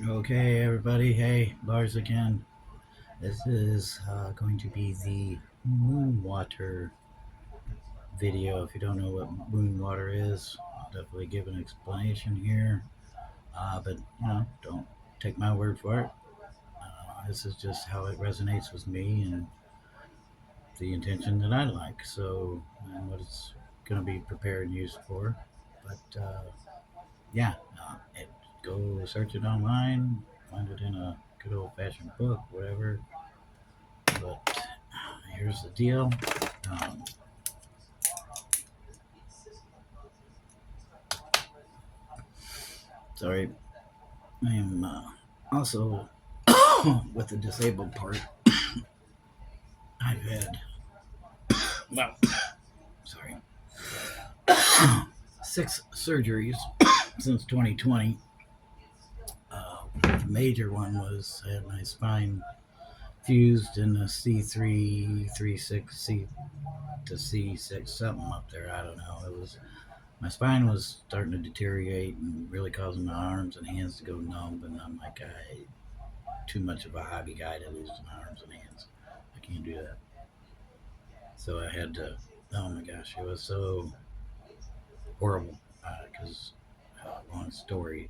Okay, everybody. Hey, Lars again. This is going to be the moon water video. If you don't know what moon water is, I'll definitely give an explanation here. But don't take my word for it. This is just how it resonates with me and the intention that I like. So, and what it's going to be prepared and used for. But yeah, go search it online, find it in a good old fashioned book, whatever. But here's the deal. Um, Sorry, I am also with the disabled part. I've had, well, sorry, 6 surgeries since 2020. The major one was I had my spine fused in a C3, 36, C to C6, something up there. I don't know. It was my spine was starting to deteriorate and really causing my arms and hands to go numb. And I'm like, I too much of a hobby guy to lose my arms and hands. I can't do that. So I had to. Oh my gosh, it was so horrible. Because long story,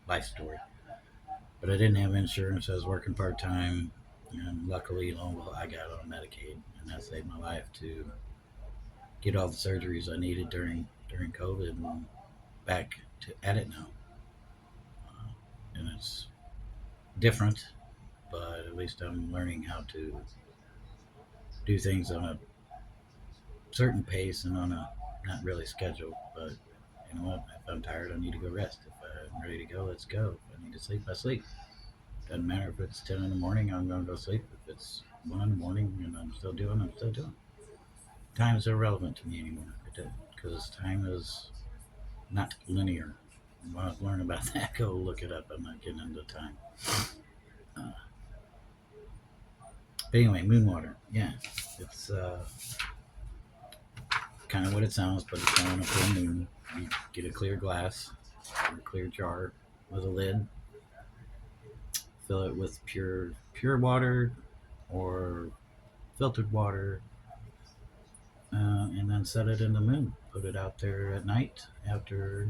life story. But I didn't have insurance. I was working part time, and luckily, I got on Medicaid, and that saved my life to get all the surgeries I needed during COVID, and back to at it now. And it's different, but at least I'm learning how to do things on a certain pace and on a not really schedule. But you know what? If I'm tired, I need to go rest. If I'm ready to go, let's go. If I need to sleep, I sleep. Doesn't matter if it's 10 in the morning, I'm going to go sleep. If it's 1 in the morning and I'm still doing, I'm still doing. Time is irrelevant to me anymore because time is not linear. You want to learn about that? Go look it up. I'm not getting into time. Uh, but anyway, moon water. Yeah, it's kind of what it sounds, but it's on a full moon. You get a clear glass or a clear jar with a lid. Fill it with pure water or filtered water, and then set it in the moon. Put it out there at night after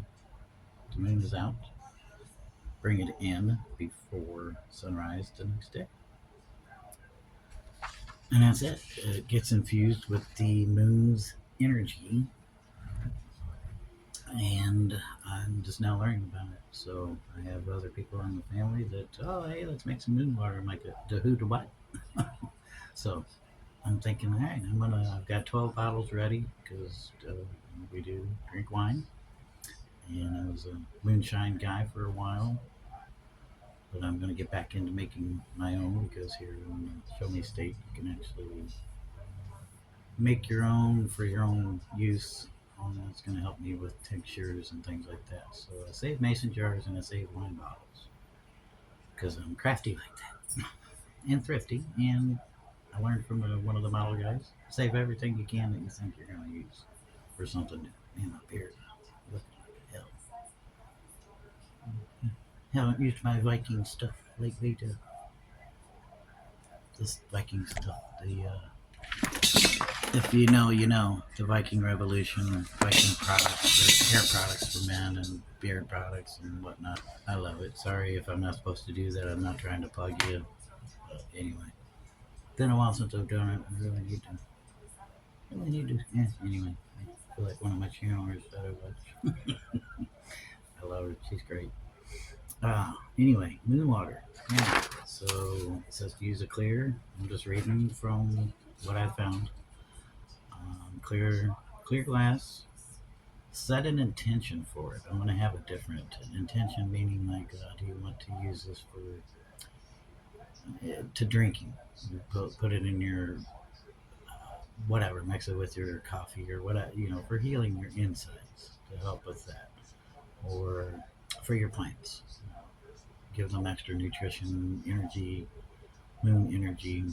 the moon is out. Bring it in before sunrise the next day. And that's it. It gets infused with the moon's energy, and I'm just now learning about it. So I have other people in the family that, oh, hey, let's make some moon water. I'm like, to who, to what? So I'm thinking, all right, I've got 12 bottles ready because we do drink wine. And I was a moonshine guy for a while, but I'm going to get back into making my own because here in the Show Me State, you can actually make your own for your own use. And that's going to help me with tinctures and things like that. So I save mason jars and I save wine bottles because I'm crafty like that and thrifty. And I learned from one of the model guys: save everything you can that you think you're going to use for something new. Man, my beard looking like hell. Haven't used my Viking stuff lately to this Viking stuff. If you know, you know, the Viking Revolution, Viking products, hair products for men and beard products and whatnot. I love it. Sorry if I'm not supposed to do that. I'm not trying to plug you. But anyway, been a while since I've done it. I really need to. Really need to. Yeah. Anyway, I feel like one of my channelers that I watch. I love her. She's great. Anyway, moon water. Yeah. So it says to use a clear. I'm just reading from what I found. Clear glass. Set an intention for it. I'm going to have a different intention, meaning like, do you want to use this for to drinking? Put it in your whatever. Mix it with your coffee or whatever. For healing your insides to help with that, or for your plants. Give them extra nutrition, energy, moon energy,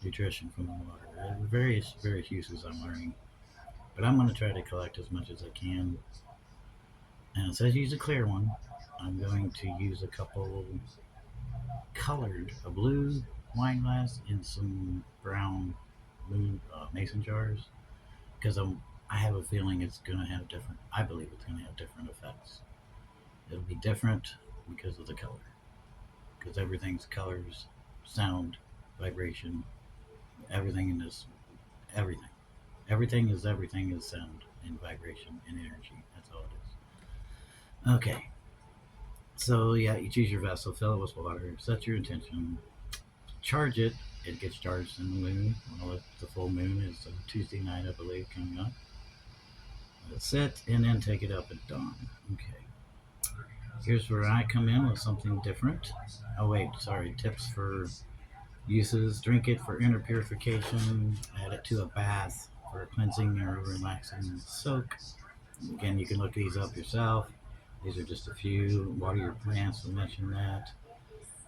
nutrition from the water. Various uses I'm learning, but I'm going to try to collect as much as I can. And it says use a clear one. I'm going going to use a couple a blue wine glass in some brown mason jars because I have a feeling it's going to have different. I believe it's going to have different effects. It'll be different because of the color. Because everything's colors, sound, vibration, everything in this, everything. Everything is sound and vibration and energy. That's all it is. Okay. So yeah, you choose your vessel, fill it with water, set your intention, charge it. It gets charged in the moon. Well, the full moon is Tuesday night, I believe, coming up. Let it sit and then take it up at dawn. Okay. Here's where I come in with something different. Oh wait, sorry. Tips for uses: drink it for inner purification. Add it to a bath for a cleansing or relaxing soak. Again, you can look these up yourself. These are just a few. Water your plants. We'll mention that.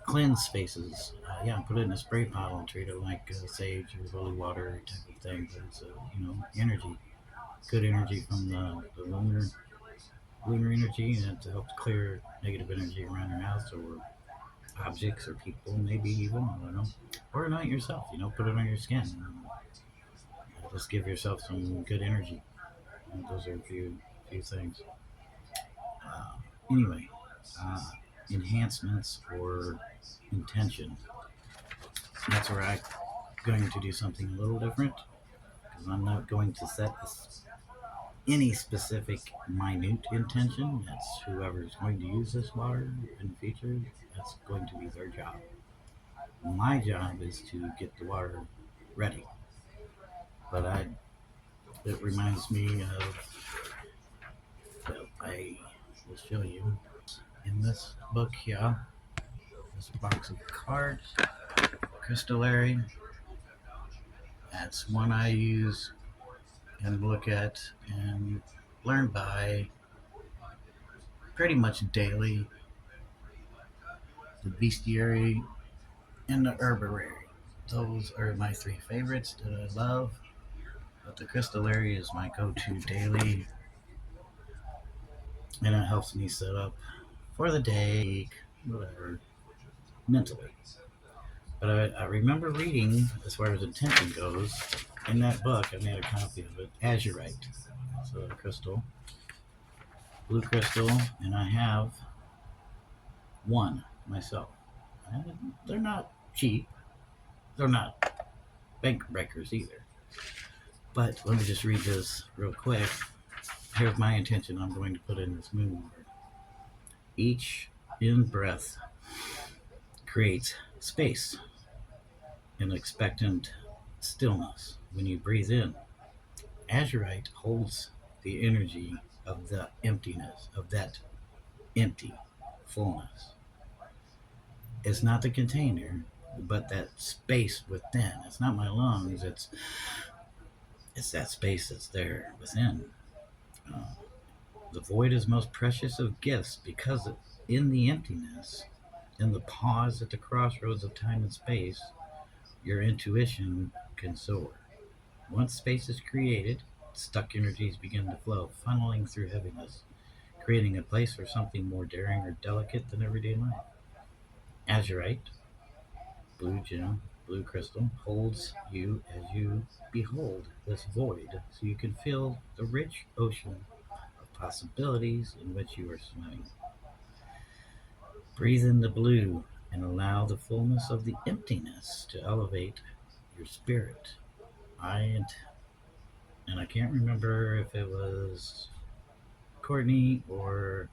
Cleanse spaces. Yeah, put it in a spray bottle. Treat it like sage or holy water type of thing. But it's energy, good energy from the lunar energy, and to help clear negative energy around your house or objects or people, maybe even, I don't know. Or anoint yourself, put it on your skin. Just give yourself some good energy. Those are a few things. Uh, anyway, uh, enhancements or intention. That's where I'm going to do something a little different because I'm not going to set any specific minute intention. That's whoever's going to use this water in the future. That's going to be their job. My job is to get the water ready. But it reminds me of, well, I will show you in this book here, this box of cards, Crystallary. That's one I use and look at and learn by pretty much daily. The Bestiary and the Herbarary. Those are my three favorites that I love. But the Crystallary is my go-to daily, and it helps me set up for the day, whatever, mentally. But I remember reading, as far as intention goes, in that book, I made a copy of it, azurite. So a crystal, blue crystal, and I have one myself. And they're not cheap. They're not bank breakers either. But let me just read this real quick. Here's my intention I'm going to put in this moon water. Each in breath creates space and expectant stillness. When you breathe in, azurite holds the energy of the emptiness, of that empty fullness. It's not the container, but that space within. It's not my lungs, it's that space that's there within. Uh, the void is most precious of gifts because in the emptiness, in the pause at the crossroads of time and space, your intuition can soar. Once space is created, stuck energies begin to flow, funneling through heaviness, creating a place for something more daring or delicate than everyday life. Azurite, blue gem, blue crystal, holds you as you behold this void so you can feel the rich ocean of possibilities in which you are swimming. Breathe in the blue and allow the fullness of the emptiness to elevate your spirit. I and I can't remember if it was Courtney or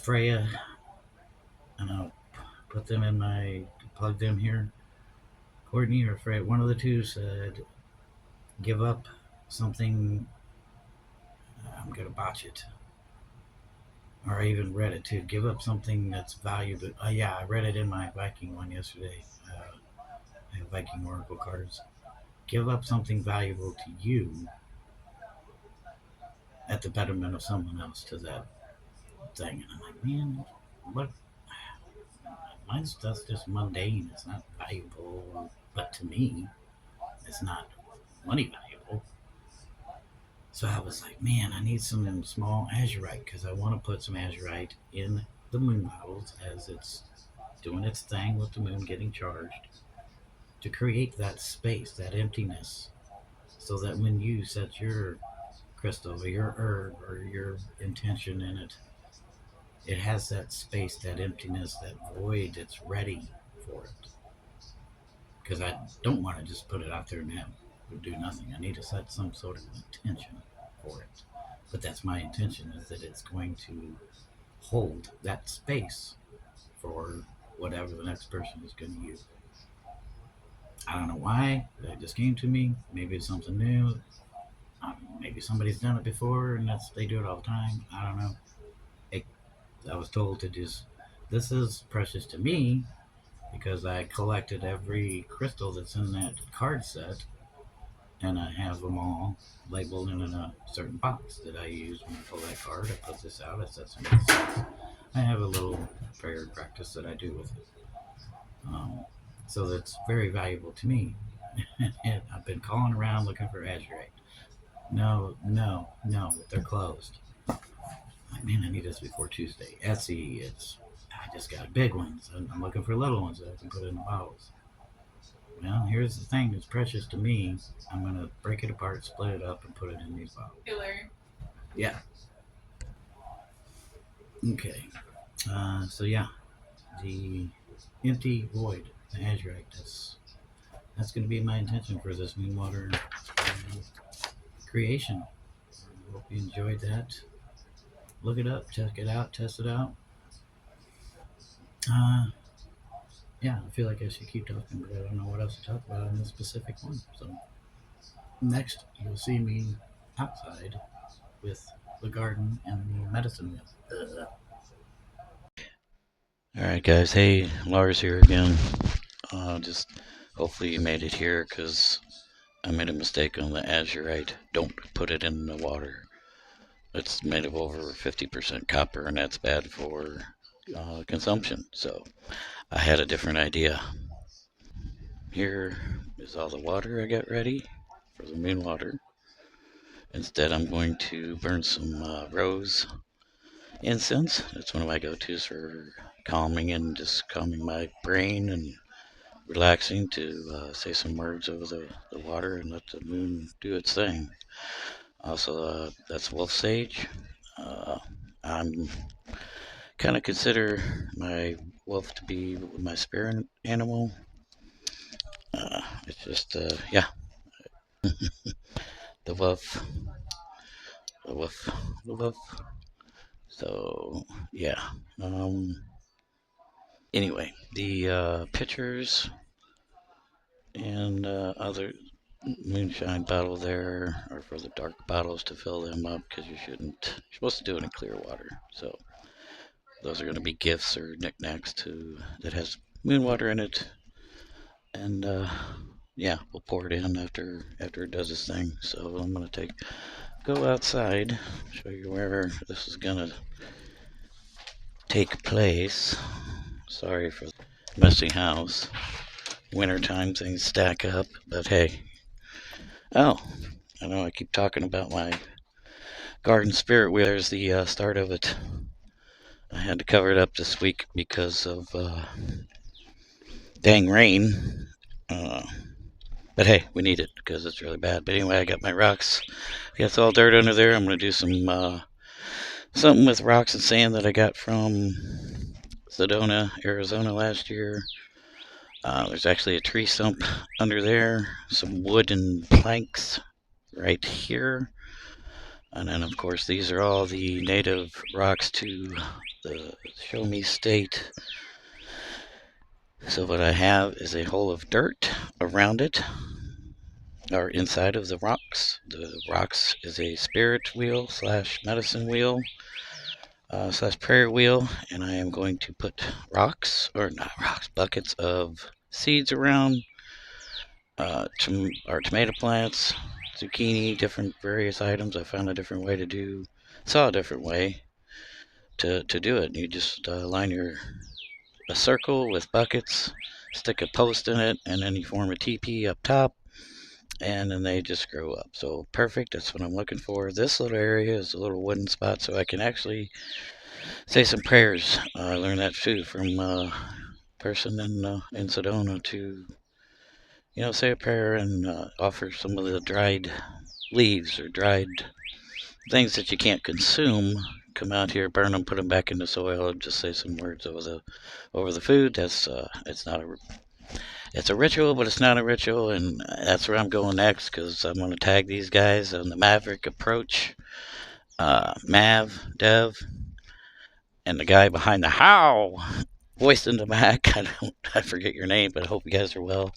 Freya, and I'll put them in plug them here. Courtney or Freya, one of the two said, give up something, I'm going to botch it. Or I even read it too. Give up something that's valuable. Yeah, I read it in my Viking one yesterday. I have Viking Oracle cards. Give up something valuable to you at the betterment of someone else to that thing. And I'm like, man, what? My stuff's just mundane. It's not valuable. But to me, it's not money valuable. So I was like, man, I need some small azurite because I want to put some azurite in the moon bottles as it's doing its thing with the moon getting charged to create that space, that emptiness, so that when you set your crystal or your herb or your intention in it, it has that space, that emptiness, that void that's ready for it. Because I don't want to just put it out there and have it do nothing. I need to set some sort of intention for it. But that's my intention, is that it's going to hold that space for whatever the next person is going to use. I don't know why that just came to me. Maybe it's something new. Maybe somebody's done it before and they do it all the time. I don't know. It, I was told to just, this is precious to me because I collected every crystal that's in that card set, and I have them all labeled in a certain box that I use when I pull that card. I put this out, I set some of this. I have a little prayer practice that I do with it. So that's very valuable to me. And I've been calling around looking for azurite. No, no, no, they're closed. Like, man, I need this before Tuesday. Etsy, I just got big ones. I'm looking for little ones that I can put in the bottles. Well, here's the thing that's precious to me. I'm going to break it apart, split it up, and put it in these bottles. Killer. Yeah. Okay. So, yeah, the empty void, the azurite, that's going to be my intention for this moon water creation. I hope you enjoyed that. Look it up, check it out, test it out. Yeah, I feel like I should keep talking, but I don't know what else to talk about in this specific one. So next, you'll see me outside with the garden and the medicine wheel. All right, guys. Hey, Lars here again. Just hopefully you made it here because I made a mistake on the azurite. Don't put it in the water. It's made of over 50% copper, and that's bad for consumption. So I had a different idea. Here is all the water I got ready for the moon water. Instead, I'm going to burn some rose incense. That's one of my go-tos for calming and just calming my brain and relaxing, to say some words over the water and let the moon do its thing. Also, that's wolf sage. I'm kind of consider my wolf to be my spirit animal. It's just, yeah, the wolf, the wolf, the wolf. So, yeah. Anyway, the pictures and other moonshine bottle there are for the dark bottles to fill them up, because you're supposed to do it in clear water. So those are going to be gifts or knickknacks that has moon water in it. And yeah, we'll pour it in after it does its thing. So I'm going to go outside, show you where this is going to take place. Sorry for the messy house. Wintertime things stack up, but hey. Oh, I know I keep talking about my garden spirit wheel. There's the start of it. I had to cover it up this week because of dang rain. But hey, we need it because it's really bad. But anyway, I got my rocks. It's all dirt under there. I'm going to do some something with rocks and sand that I got from Sedona, Arizona last year. There's actually a tree stump under there, some wooden planks right here. And then, of course, these are all the native rocks to the Show Me State. So what I have is a hole of dirt around it, or inside of the rocks. The rocks is a spirit wheel / medicine wheel / prayer wheel, and I am going to put buckets of seeds around, our tomato plants, zucchini, different various items. I found a different way saw a different way to do it. You just line a circle with buckets, stick a post in it, and then you form a teepee up top, and then they just grow up. So perfect. That's what I'm looking for. This little area is a little wooden spot, so I can actually say some prayers. I learned that too from a person in Sedona to say a prayer and offer some of the dried leaves or dried things that you can't consume. Come out here, burn them, put them back in the soil, and just say some words over the food. That's it's not a it's a ritual, but it's not a ritual, and that's where I'm going next because I'm going to tag these guys on the Maverick approach. Mav, Dev, and the guy behind the how voice in the back. I forget your name, but I hope you guys are well.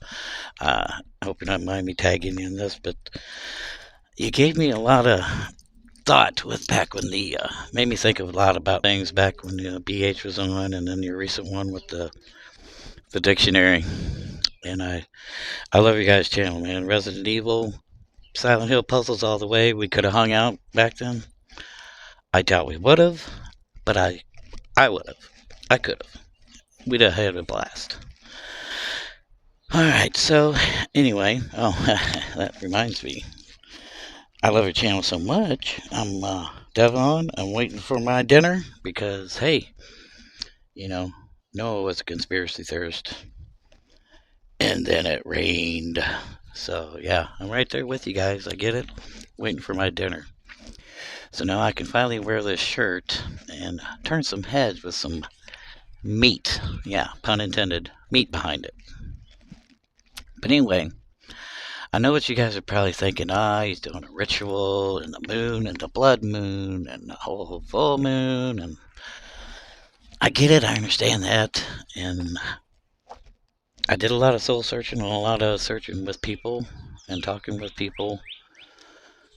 I hope you don't mind me tagging you in this, but you gave me a lot of thought with back when the made me think of a lot about things back when BH was on, and then your recent one with the dictionary. And I love your guys' channel, man. Resident Evil, Silent Hill puzzles all the way. We could have hung out back then. I doubt we would have, but I would have. I could have. We'd have had a blast. All right. So anyway, that reminds me. I love your channel so much. I'm Devon. I'm waiting for my dinner because, hey, Noah was a conspiracy theorist. And then it rained. So, yeah, I'm right there with you guys. I get it. Waiting for my dinner. So now I can finally wear this shirt and turn some heads with some meat. Yeah, pun intended. Meat behind it. But anyway, I know what you guys are probably thinking. He's doing a ritual and the moon and the blood moon and the whole full moon. And I get it. I understand that. And I did a lot of soul searching and a lot of searching with people and talking with people.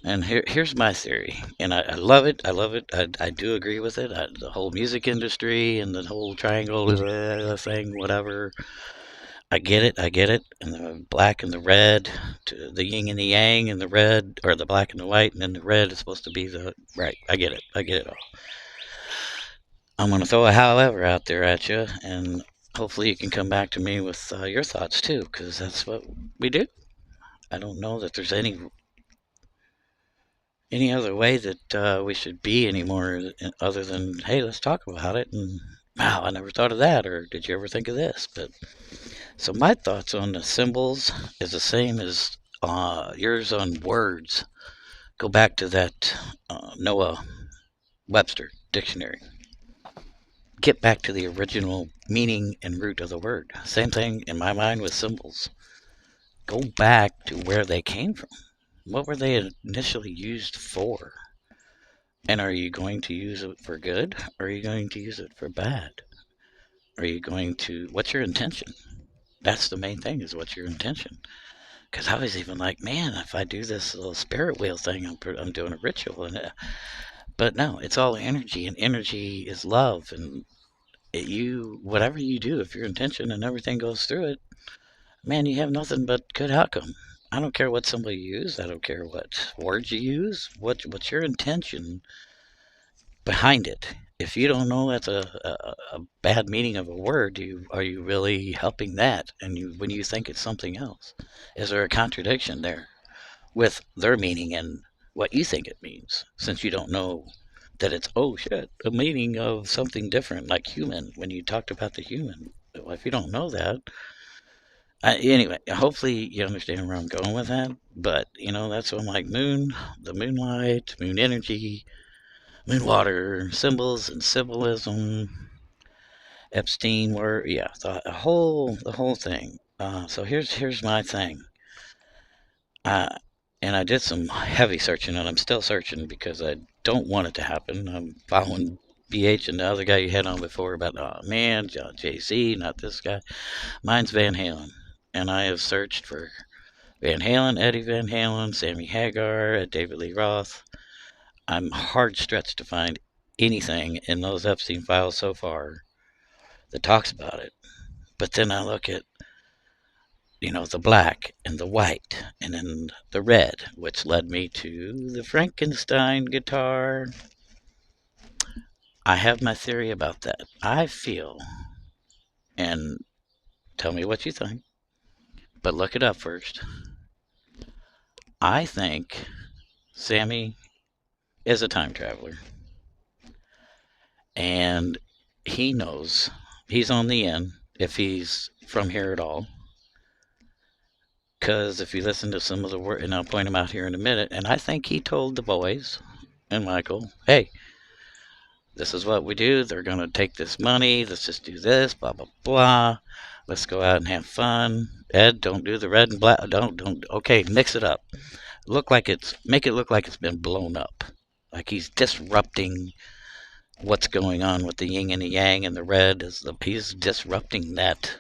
And here's my theory. And I love it. I love it. I do agree with it. The whole music industry and the whole triangle thing, whatever. I get it. I get it. And the black and the red, to the yin and the yang, and the red, or the black and the white, and then the red is supposed to be the right. I get it. I get it all. I'm going to throw a however out there at you, and hopefully you can come back to me with your thoughts too, because that's what we do. I don't know that there's any other way that we should be anymore other than, hey, let's talk about it. And wow, I never thought of that. Or did you ever think of this? But so my thoughts on the symbols is the same as yours on words. Go back to that Noah Webster dictionary. Get back to the original meaning and root of the word. Same thing in my mind with symbols. Go back to where they came from. What were they initially used for? And are you going to use it for good? Or are you going to use it for bad? Are you going to, what's your intention? That's the main thing, is what's your intention? Because I was even like, man, if I do this little spirit wheel thing, I'm doing a ritual. But no, it's all energy, and energy is love. And whatever you do, if your intention and everything goes through it, man, you have nothing but good outcome. I don't care what somebody uses. I don't care what words you use. What's your intention behind it? If you don't know that's a bad meaning of a word, are you really helping that? And when you think it's something else, is there a contradiction there with their meaning and what you think it means? Since you don't know that it's, oh shit, a meaning of something different, like human. When you talked about the human, well, if you don't know that, anyway, hopefully you understand where I'm going with that. But that's what I'm like, the moonlight, moon energy, moon water, symbols and symbolism, Epstein were, yeah, the whole thing. So here's my thing. And I did some heavy searching, and I'm still searching because I don't want it to happen. I'm following BH and the other guy you had on before about, oh man, Jay-Z, not this guy. Mine's Van Halen. And I have searched for Van Halen, Eddie Van Halen, Sammy Hagar, David Lee Roth. I'm hard stretched to find anything in those Epstein files so far that talks about it. But then I look at, the black and the white and then the red, which led me to the Frankenstein guitar. I have my theory about that. I feel, and tell me what you think, but look it up first. I think Sammy is a time traveler, and he knows he's on the end if he's from here at all. Because if you listen to some of the work, and I'll point him out here in a minute, and I think he told the boys and Michael, hey, this is what we do. They're going to take this money. Let's just do this, blah, blah, blah. Let's go out and have fun. Ed, don't do the red and black. Don't. Okay, mix it up. Make it look like it's been blown up. Like he's disrupting what's going on with the yin and the yang, and the red he's disrupting that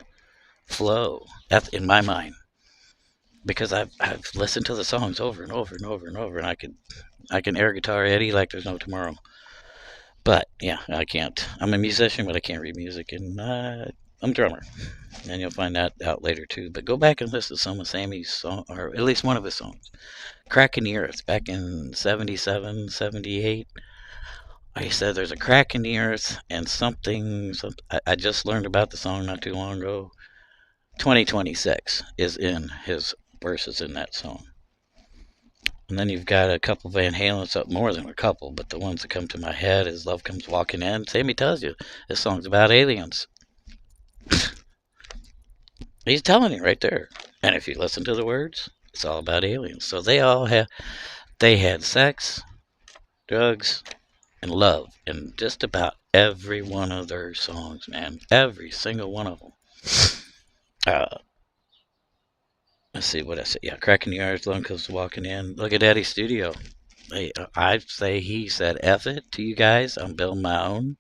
flow. That's in my mind. Because I've listened to the songs over and over and over and over, and I can air guitar Eddie like there's no tomorrow. But yeah, I can't. I'm a musician, but I can't read music, and I'm a drummer, and you'll find that out later too. But go back and listen to some of Sammy's song, or at least one of his songs, "Crack in the Earth," back in '77, '78. He said there's a crack in the earth and something. I just learned about the song not too long ago. 2026 is in his verses in that song. And then you've got a couple Van Halen's up, more than a couple, but the ones that come to my head is Love Comes Walking In. Sammy tells you this song's about aliens. He's telling you right there. And if you listen to the words, it's all about aliens. So they had sex, drugs, and love in just about every one of their songs, man. Every single one of them. Uh, let's see what I said. Yeah, cracking the yards, Love Comes Walking In. Look at Eddie's studio. I say he said, F it to you guys. I'm building my own.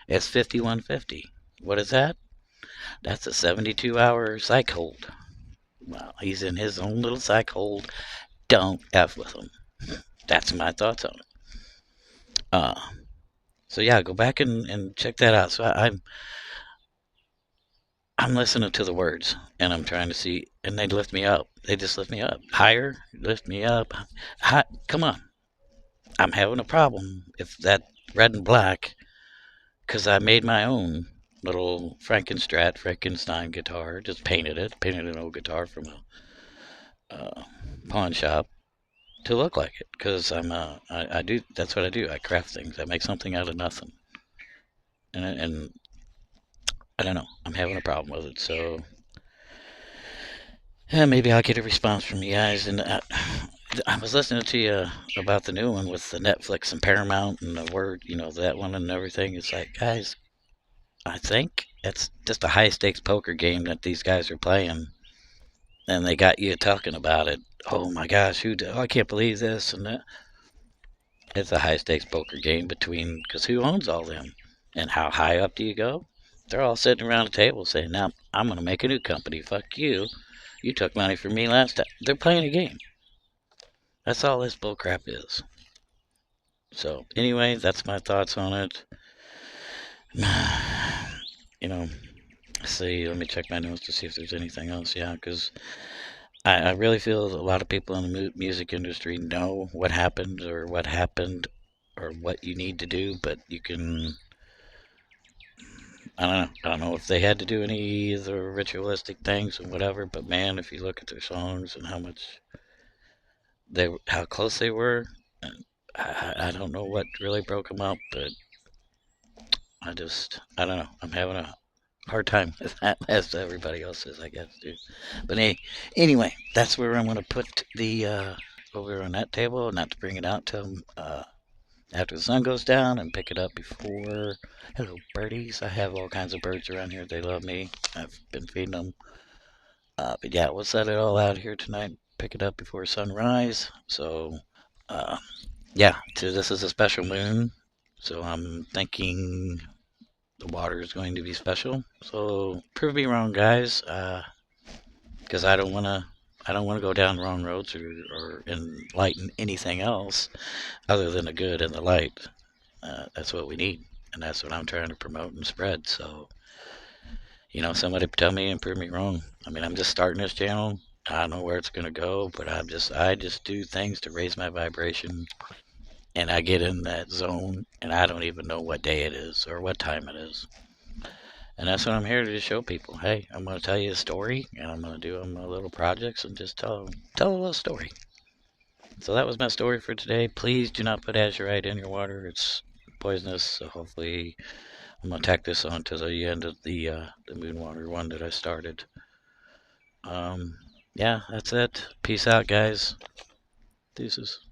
It's 5150. What is that? That's a 72-hour psych hold. Well, he's in his own little psych hold. Don't F with him. That's my thoughts on it. Uh, so yeah, go back and check that out. So I'm listening to the words and I'm trying to see, and they lift me up. They just lift me up higher, lift me up. Come on, I'm having a problem if that red and black, because I made my own little Frankenstein guitar. Just painted an old guitar from a pawn shop to look like it, because I do, that's what I do. I craft things. I make something out of nothing, and I don't know. I'm having a problem with it, so yeah, maybe I'll get a response from you guys. And I was listening to you about the new one with the Netflix and Paramount and the word, that one and everything. It's like, guys, I think it's just a high stakes poker game that these guys are playing, and they got you talking about it. Oh my gosh, I can't believe this and that. It's a high stakes poker game because who owns all them, and how high up do you go? They're all sitting around a table saying, "Now I'm going to make a new company. Fuck you. You took money from me last time." They're playing a game. That's all this bullcrap is. So anyway, that's my thoughts on it. you know, see, let me check my notes to see if there's anything else. Yeah, because I really feel a lot of people in the music industry know what happened or what you need to do, but you can. I don't know. I don't know if they had to do any of the ritualistic things and whatever, but man, if you look at their songs and how close they were, I don't know what really broke them up, but I don't know. I'm having a hard time with that, as everybody else is, I guess, too. But anyway, that's where I'm going to put the over on that table, not to bring it out till after the sun goes down, and pick it up before. Hello, birdies. I have all kinds of birds around here. They love me. I've been feeding them. But yeah, we'll set it all out here tonight. Pick it up before sunrise. So, uh, yeah, this is a special moon. So I'm thinking the water is going to be special. So prove me wrong, guys, because I don't want to. I don't want to go down wrong roads or enlighten anything else other than the good and the light. That's what we need, and that's what I'm trying to promote and spread. So, somebody tell me and prove me wrong. I mean, I'm just starting this channel. I don't know where it's gonna go, but I just do things to raise my vibration, and I get in that zone, and I don't even know what day it is or what time it is. And that's what I'm here to just show people. Hey, I'm going to tell you a story, and I'm going to do my little projects and just tell a little story. So that was my story for today. Please do not put azurite in your water. It's poisonous. So hopefully I'm gonna tack this on to the end of the moon water one that I started. Yeah, that's it. Peace out, guys. Deuces.